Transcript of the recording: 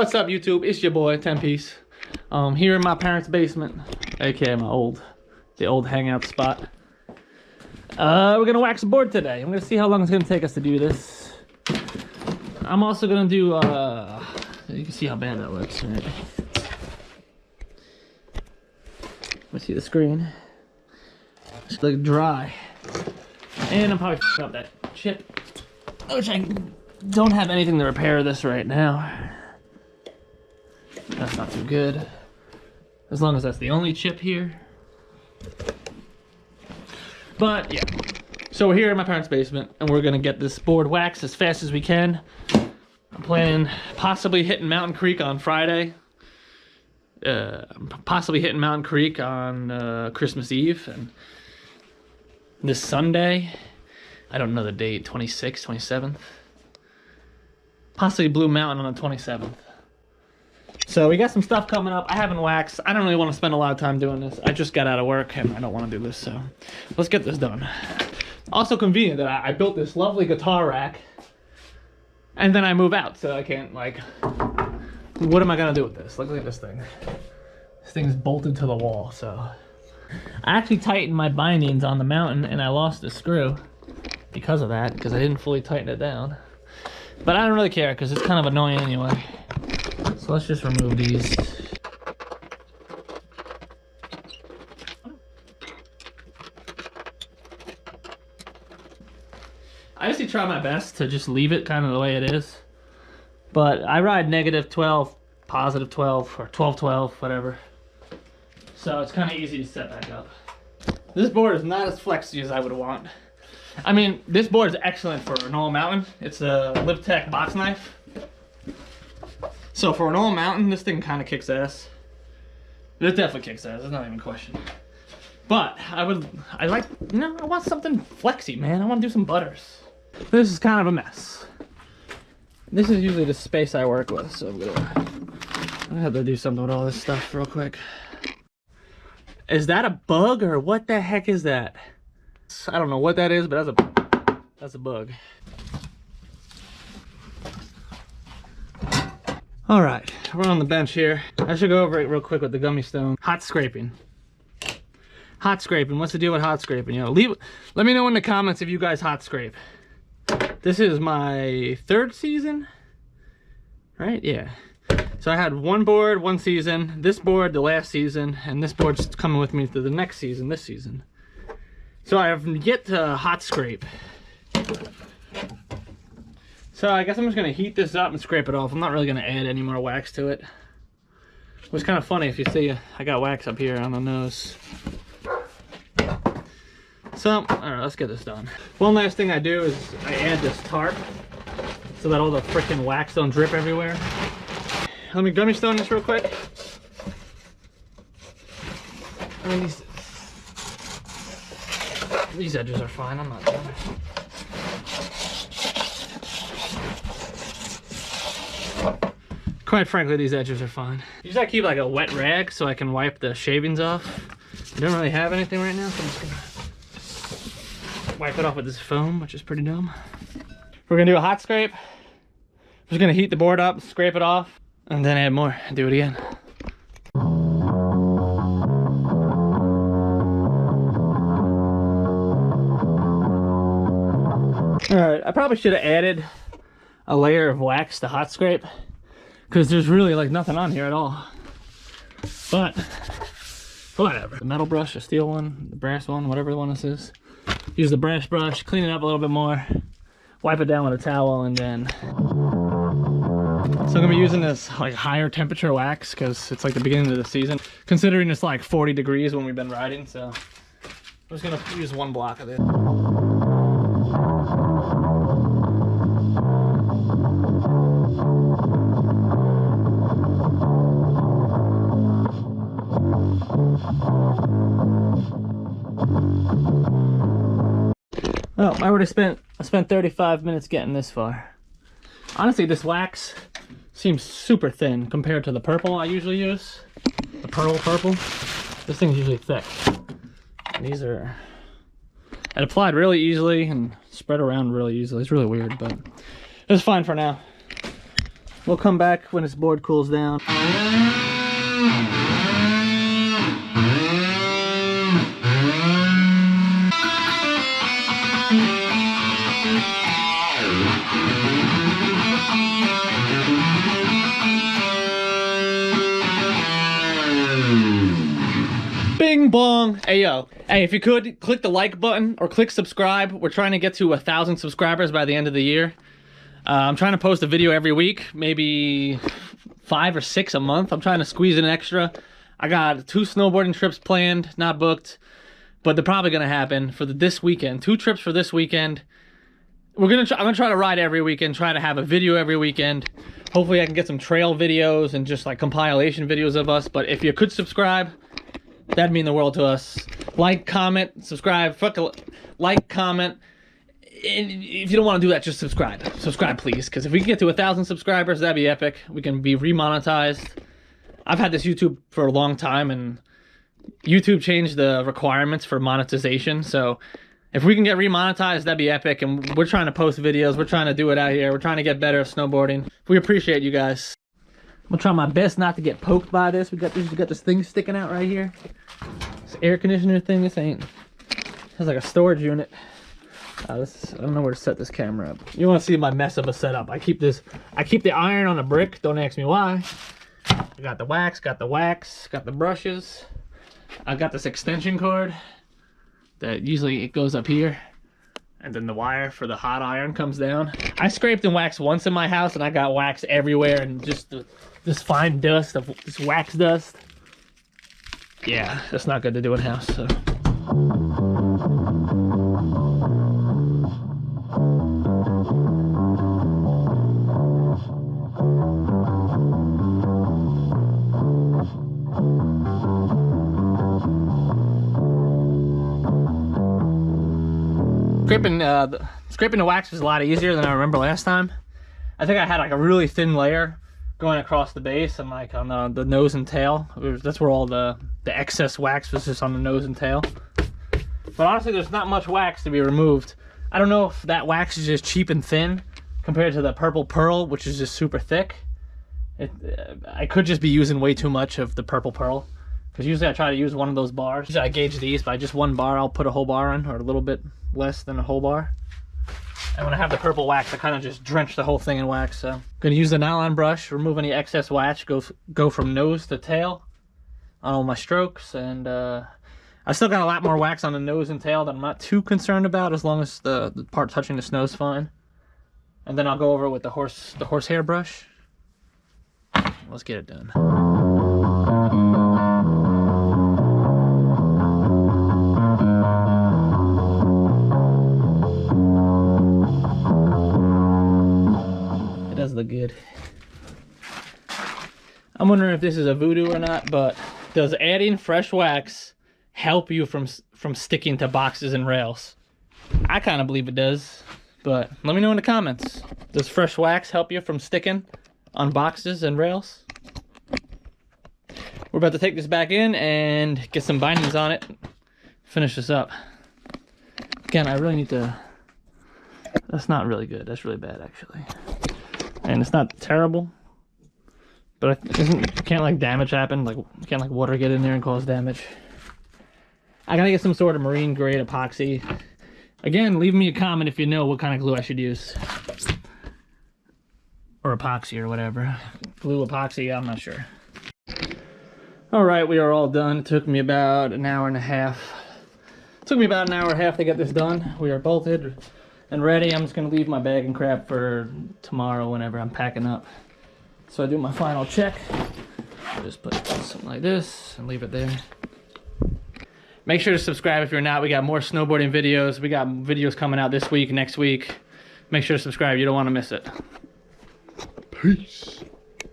What's up, YouTube? It's your boy, 10 Piece. Here in my parents' basement, aka the old hangout spot. We're gonna wax a board today. I'm gonna see how long it's gonna take us to do this. I'm also gonna do, you can see how bad that looks, right? Let's see the screen. It's like dry. And I'm probably f***ing up that chip, which I don't have anything to repair this right now. That's not too good. As long as that's the only chip here. But yeah. So we're here in my parents' basement and we're gonna get this board waxed as fast as we can. I'm planning possibly hitting Mountain Creek on Friday. Possibly hitting Mountain Creek on Christmas Eve. And this Sunday, I don't know the date, 26th, 27th. Possibly Blue Mountain on the 27th. So we got some stuff coming up. I haven't waxed. I don't really want to spend a lot of time doing this. I just got out of work and I don't want to do this, so let's get this done. Also convenient that I built this lovely guitar rack and then I move out, so I can't, like, what am I gonna do with this? Look at this thing. This thing's bolted to the wall, so. I actually tightened my bindings on the mountain and I lost a screw because of that, because I didn't fully tighten it down. But I don't really care because it's kind of annoying anyway. So let's just remove these. I usually try my best to just leave it kind of the way it is. But I ride -12, +12, or 12-12, whatever. So it's kind of easy to set back up. This board is not as flexy as I would want. I mean, this board is excellent for an all mountain. It's a LiveTech box knife. So for an all mountain, this thing kind of kicks ass. It definitely kicks ass, there's not even a question. But I want something flexy, man. I want to do some butters. This is kind of a mess. This is usually the space I work with, so I'm gonna have to do something with all this stuff real quick. Is that a bug or what the heck is that? I don't know what that is, but that's a bug. All right, we're on the bench here. I should go over it real quick with the gummy stone. Hot scraping. Hot scraping, what's the deal with hot scraping? You know, let me know in the comments if you guys hot scrape. This is my 3rd season, right? Yeah. So I had one board, one season, this board the last season, and this board's coming with me to the next season, this season. So I have yet to hot scrape. So I guess I'm just gonna heat this up and scrape it off. I'm not really gonna add any more wax to it. It was kind of funny if you see I got wax up here on the nose. So, alright, let's get this done. One last thing I do is I add this tarp so that all the freaking wax don't drip everywhere. Let me gummy stone this real quick. I mean, these edges are fine, I'm not done. Quite frankly, these edges are fine. Usually I keep like a wet rag so I can wipe the shavings off. I don't really have anything right now, so I'm just gonna wipe it off with this foam, which is pretty dumb. We're gonna do a hot scrape. I'm just gonna heat the board up, scrape it off, and then add more and do it again. Alright, I probably should have added a layer of wax to hot scrape, because there's really like nothing on here at all. But whatever. The metal brush, the steel one, the brass one, whatever one this is. Use the brass brush, clean it up a little bit more, wipe it down with a towel, and then. So I'm gonna be using this like higher temperature wax because it's like the beginning of the season. Considering it's like 40 degrees when we've been riding, so I'm just gonna use one block of it. Oh, I spent 35 minutes getting this far. Honestly, this wax seems super thin compared to the purple I usually use. The pearl purple. This thing's usually thick. And these are... It applied really easily and spread around really easily. It's really weird, but it's fine for now. We'll come back when this board cools down. Bing bong. Hey yo, hey, if you could click the like button or click subscribe. We're trying to get to 1,000 subscribers by the end of the year. I'm trying to post a video every week, maybe 5 or 6 a month. I'm trying to squeeze in extra. I got 2 snowboarding trips planned, not booked, but they're probably gonna happen for this weekend. 2 trips for this weekend. I'm gonna try to ride every weekend, try to have a video every weekend. Hopefully I can get some trail videos and just like compilation videos of us. But if you could subscribe, that'd mean the world to us. Like, comment, subscribe, like, comment. And if you don't want to do that, just subscribe. Subscribe, please, because if we can get to 1,000 subscribers, that'd be epic. We can be remonetized. I've had this YouTube for a long time, and YouTube changed the requirements for monetization. So if we can get remonetized, that'd be epic. And we're trying to post videos. We're trying to do it out here. We're trying to get better at snowboarding. We appreciate you guys. I'm gonna try my best not to get poked by this. We got this thing sticking out right here. This air conditioner thing. This ain't. Has like a storage unit. I don't know where to set this camera up. You want to see my mess of a setup? I keep the iron on a brick. Don't ask me why. I got the wax, got the brushes. I got this extension cord that usually it goes up here, and then the wire for the hot iron comes down. I scraped and waxed once in my house, and I got wax everywhere, and just this fine dust of this wax dust. Yeah, that's not good to do in house. So. Scraping the wax was a lot easier than I remember last time. I think I had like a really thin layer going across the base and like on the nose and tail. That's where all the excess wax was, just on the nose and tail. But honestly, there's not much wax to be removed. I don't know if that wax is just cheap and thin compared to the purple pearl, which is just super thick. I could just be using way too much of the purple pearl, because usually I try to use one of those bars. Usually I gauge these by just 1 bar. I'll put a whole bar in, or a little bit less than a whole bar. And when I have the purple wax, I kind of just drench the whole thing in wax. So I'm gonna use the nylon brush, remove any excess wax, go from nose to tail on all my strokes. And I still got a lot more wax on the nose and tail that I'm not too concerned about, as long as the part touching the snow is fine. And then I'll go over with the horsehair brush. Let's get it done. It does look good. I'm wondering if this is a voodoo or not, but does adding fresh wax help you from sticking to boxes and rails? I kind of believe it does, but let me know in the comments. Does fresh wax help you from sticking on boxes and rails? We're about to take this back in and get some bindings on it, finish this up. Again, I really need to, that's not really good. That's really bad, actually. And it's not terrible, but can't like damage happen? Like, can't like water get in there and cause damage? I gotta get some sort of marine grade epoxy. Again, leave me a comment if you know what kind of glue I should use. Or epoxy or whatever. Glue, epoxy, I'm not sure. Alright, we are all done. It took me about an hour and a half. It took me about an hour and a half to get this done. We are bolted and ready. I'm just gonna leave my bag and crap for tomorrow whenever I'm packing up. So I do my final check. I'll just put something like this and leave it there. Make sure to subscribe if you're not. We got more snowboarding videos. We got videos coming out this week, next week. Make sure to subscribe. You don't want to miss it. Peace.